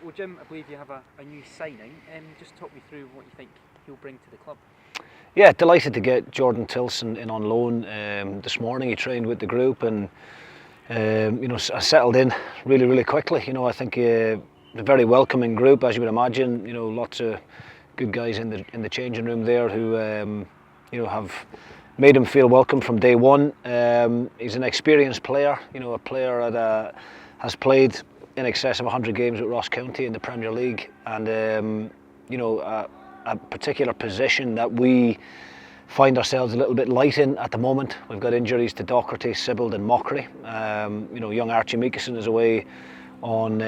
Well, Jim, I believe you have a new signing. Just talk me through what you think he'll bring to the club. Yeah, delighted to get Jordan Tilson in on loan this morning. He trained with the group and settled in really quickly. I think a very welcoming group, as you would imagine. Lots of good guys in the changing room there who have made him feel welcome from day one. He's an experienced player, a player that has played in excess of 100 games with Ross County in the Premier League, and a particular position that we find ourselves a little bit light in at the moment. We've got injuries to Docherty, Sibbald and Mockery. Young Archie Meekison is away on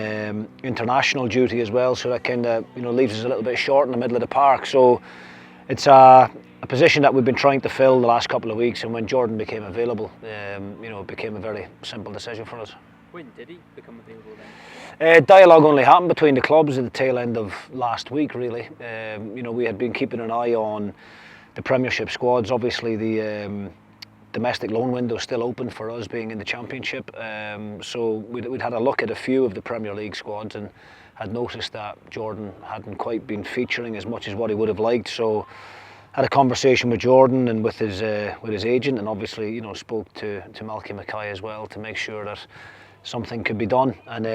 international duty as well, so that kind of leaves us a little bit short in the middle of the park. So it's a position that we've been trying to fill the last couple of weeks, and when Jordan became available, it became a very simple decision for us. When did he become available then? Dialogue only happened between the clubs at the tail end of last week, really. We had been keeping an eye on the Premiership squads. Obviously, the domestic loan window is still open for us, being in the Championship. So we'd had a look at a few of the Premier League squads and had noticed that Jordan hadn't quite been featuring as much as what he would have liked. So had a conversation with Jordan and with his agent, and obviously spoke to Malky Mackay as well to make sure that something could be done. And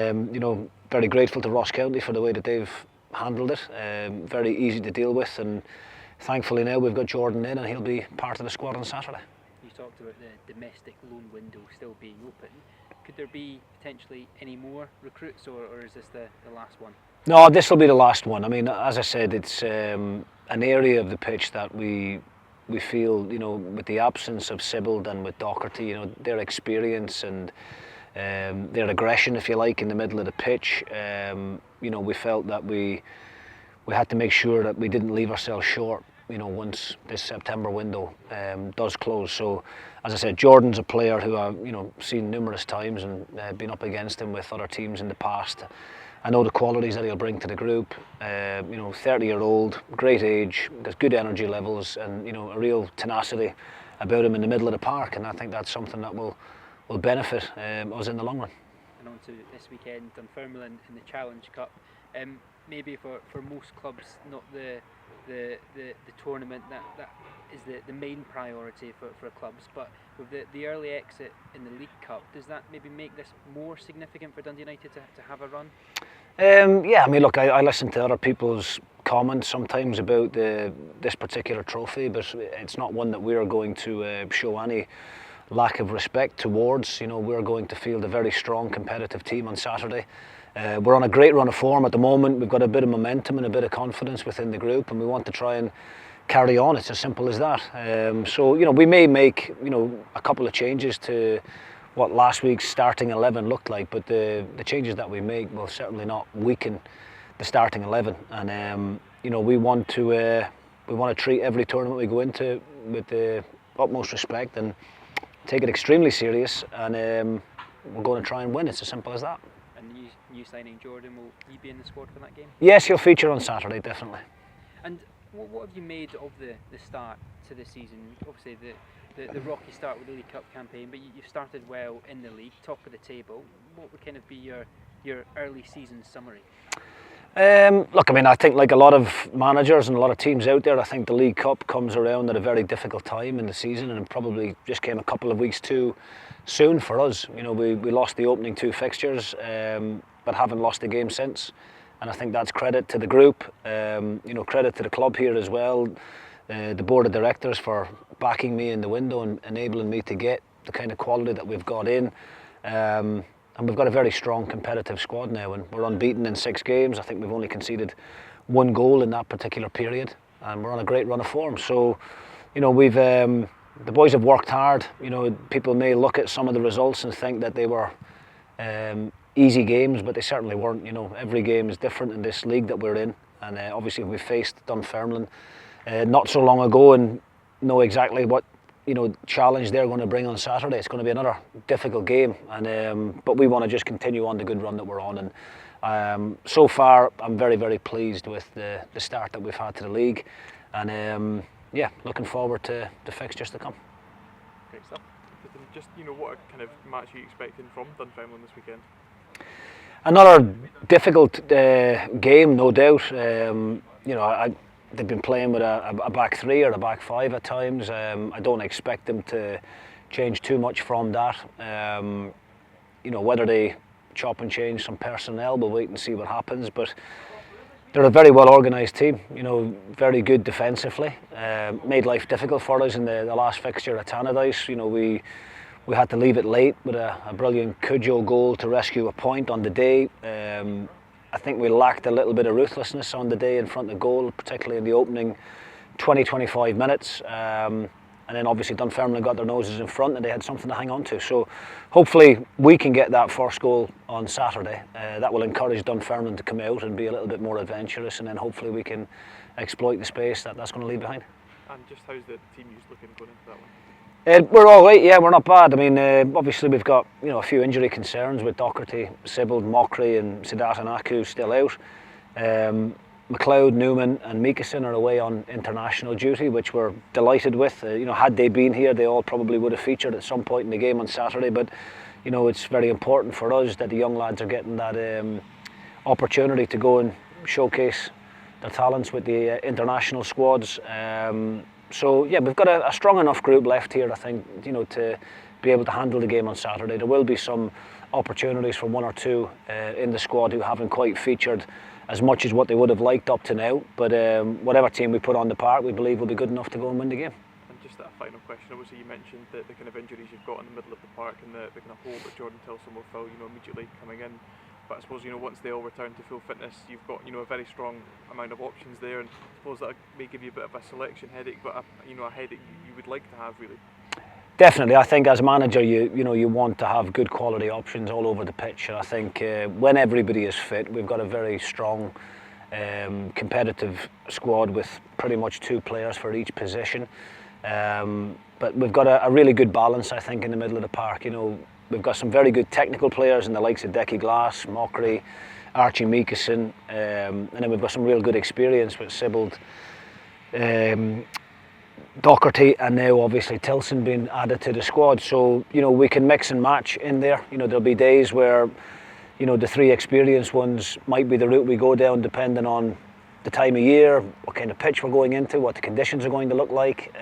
very grateful to Ross County for the way that they've handled it. Very easy to deal with, and thankfully now we've got Jordan in and he'll be part of the squad on Saturday. You talked about the domestic loan window still being open. Could there be potentially any more recruits, or is this the last one? No, this will be the last one. I mean, as I said, it's an area of the pitch that we feel, with the absence of Sibbald and with Docherty, their experience and their aggression, if you like, in the middle of the pitch, we felt that we had to make sure that we didn't leave ourselves short, once this September window does close. So, as I said, Jordan's a player who I've seen numerous times and been up against him with other teams in the past. I know the qualities that he'll bring to the group. 30-year-old, great age, has good energy levels, and a real tenacity about him in the middle of the park. And I think that's something that will benefit us in the long run. And on to this weekend, Dunfermline in the Challenge Cup. Maybe for most clubs, not the tournament that is the main priority for clubs, but with the early exit in the League Cup, does that maybe make this more significant for Dundee United to have a run? Yeah, I mean, look, I listen to other people's comments sometimes about this particular trophy, but it's not one that we're going to show any lack of respect towards. We're going to field a very strong competitive team on Saturday. We're on a great run of form at the moment. We've got a bit of momentum and a bit of confidence within the group, and we want to try and carry on. It's as simple as that. So we may make a couple of changes to what last week's starting 11 looked like, but the changes that we make will certainly not weaken the starting 11. And we want to treat every tournament we go into with the utmost respect and take it extremely serious, and we're going to try and win. It's as simple as that. And new signing Jordan, will he be in the squad for that game? Yes, he'll feature on Saturday, definitely. And what have you made of the start to the season? Obviously the rocky start with the League Cup campaign, but you've started well in the league, top of the table. What would kind of be your early season summary? Look, I mean, I think like a lot of managers and a lot of teams out there, I think the League Cup comes around at a very difficult time in the season, and probably just came a couple of weeks too soon for us. We lost the opening 2 fixtures, but haven't lost a game since, and I think that's credit to the group, credit to the club here as well, the board of directors for backing me in the window and enabling me to get the kind of quality that we've got in. And we've got a very strong competitive squad now, and we're unbeaten in 6 games. I think we've only conceded 1 goal in that particular period, and we're on a great run of form. So, we've the boys have worked hard. People may look at some of the results and think that they were easy games, but they certainly weren't. Every game is different in this league that we're in, and obviously we faced Dunfermline not so long ago and know exactly what challenge they're going to bring on Saturday. It's going to be another difficult game, and but we want to just continue on the good run that we're on. And so far, I'm very, very pleased with the start that we've had to the league, and yeah, looking forward to the fixtures to come. Great stuff. Just what kind of match are you expecting from Dunfermline this weekend? Another difficult game, no doubt. They've been playing with a back three or a back five at times. I don't expect them to change too much from that. Whether they chop and change some personnel, we'll wait and see what happens. But they're a very well organised team. Very good defensively. Made life difficult for us in the last fixture at Tannadice. We had to leave it late with a brilliant Cujo goal to rescue a point on the day. I think we lacked a little bit of ruthlessness on the day in front of goal, particularly in the opening 20-25 minutes. And then obviously Dunfermline got their noses in front and they had something to hang on to. So hopefully we can get that first goal on Saturday. That will encourage Dunfermline to come out and be a little bit more adventurous, and then hopefully we can exploit the space that's going to leave behind. And just how's the team you're looking going into that one? We're all right, yeah, we're not bad. I mean, obviously we've got a few injury concerns with Docherty, Sibbald, Mockery and Siddharth Anaku still out. McLeod, Newman and Meekison are away on international duty, which we're delighted with. Had they been here, they all probably would have featured at some point in the game on Saturday, but it's very important for us that the young lads are getting that opportunity to go and showcase their talents with the international squads. So yeah, we've got a strong enough group left here, I think, to be able to handle the game on Saturday. There will be some opportunities for one or two in the squad who haven't quite featured as much as what they would have liked up to now. But whatever team we put on the park, we believe will be good enough to go and win the game. And just a final question, obviously you mentioned the kind of injuries you've got in the middle of the park and the kind of hole that Jordan Tilson will fill, immediately coming in. But I suppose, once they all return to full fitness, you've got, a very strong amount of options there, and I suppose that may give you a bit of a selection headache, but a headache you would like to have, really. Definitely, I think as a manager, you want to have good quality options all over the pitch, and I think when everybody is fit, we've got a very strong, competitive squad with pretty much 2 players for each position. But we've got a really good balance, I think, in the middle of the park. We've got some very good technical players in the likes of Decky Glass, Mockery, Archie Meekison, and then we've got some real good experience with Sibbald, Docherty, and now obviously Tilson being added to the squad. So we can mix and match in there. There'll be days where the 3 experienced ones might be the route we go down, depending on the time of year, what kind of pitch we're going into, what the conditions are going to look like,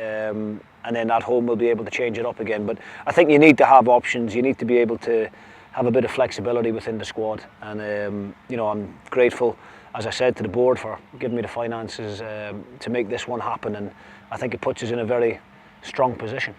and then at home we'll be able to change it up again. But I think you need to have options. You need to be able to have a bit of flexibility within the squad, and I'm grateful, as I said, to the board for giving me the finances to make this one happen, and I think it puts us in a very strong position.